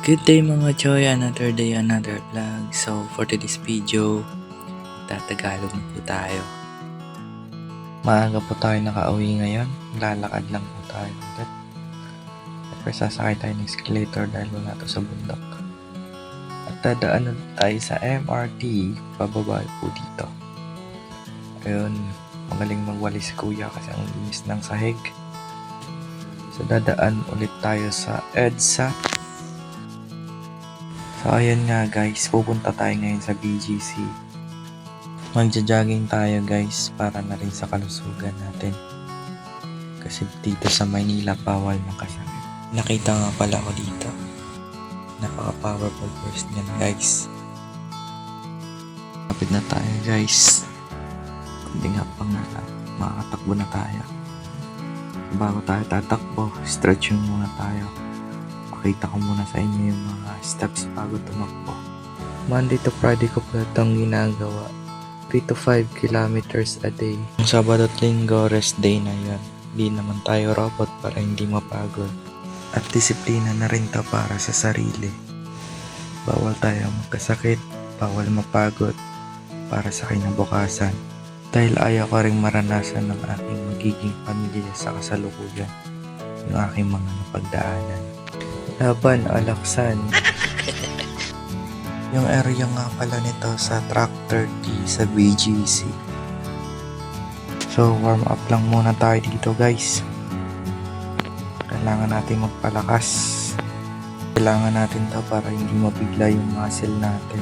Good day mga Choy, another day, another vlog. So for today's video, tatagalog na po tayo. Maaga po tayo nakauwi ngayon, lalakad lang po tayo ulit. Siyempre sasakay tayo ng escalator dahil wala to sa bundok. At dadaanan tayo sa MRT, pababa po dito. Ayun, magaling magwalis si kuya kasi ang linis ng sahig. So dadaan ulit tayo sa EDSA. So ayun nga guys, pupunta tayo ngayon sa BGC. Magja-jogging tayo guys para na rin sa kalusugan natin. Kasi dito sa Maynila bawal makasakit. Nakita nga pala ko dito. Napaka-powerful first yan guys. Kapit na tayo guys. Kundi nga pang makakatakbo na tayo. Bago tayo tatakbo, stretching muna tayo. Pakita ko muna sa inyo yung mga steps bago tumakbo. Monday to Friday ko po itong ginagawa. 3 to 5 kilometers a day. Yung Sabado at Linggo, rest day na yun. Di naman tayo robot para hindi mapagod. At disiplina na rin to para sa sarili. Bawal tayo magkasakit, bawal mapagod para sa kinabukasan. Dahil ayaw ko rin maranasan ng aking magiging pamilya sa kasalukuyan. Yung aking mga napagdaanan. Laban, Alaksan. Yung area nga pala nito sa Track 30 sa BGC. So warm up lang muna tayo dito guys. Kailangan natin magpalakas. Kailangan natin to para hindi mabigla yung muscle natin.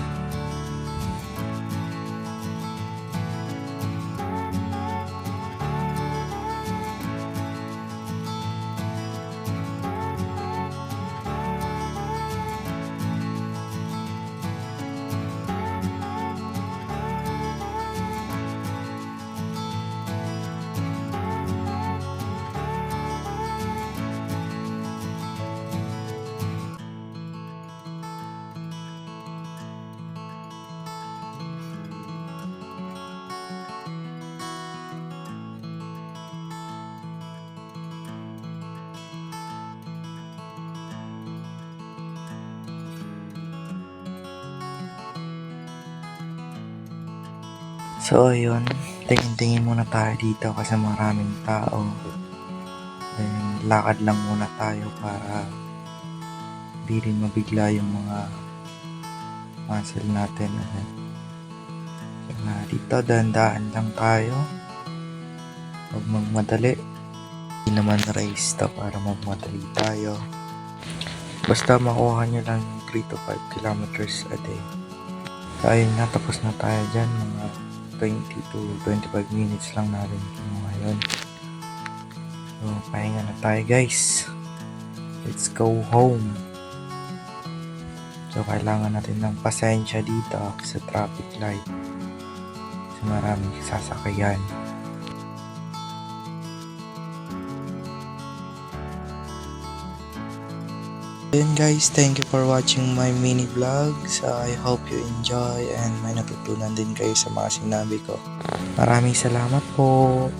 So ayun, tingin-tingin muna tayo dito kasi maraming tao. Then lakad lang muna tayo para di rin mabigla yung mga muscle natin. Dito dahan-dahan lang tayo. Huwag magmadali. Hindi naman race to para magmadali tayo. Basta makuha nyo lang yung 3 to 5 kilometers a day. So ayun na, tapos na tayo dyan. Mga 20 to 25 minutes lang natin ngayon. So pahinga na tayo guys. Let's go home. So kailangan natin ng pasensya dito sa traffic light. Kasi maraming sasakyan. Then guys, thank you for watching my mini vlogs. I hope you enjoy and may natutunan din kayo sa mga sinabi ko. Maraming salamat po.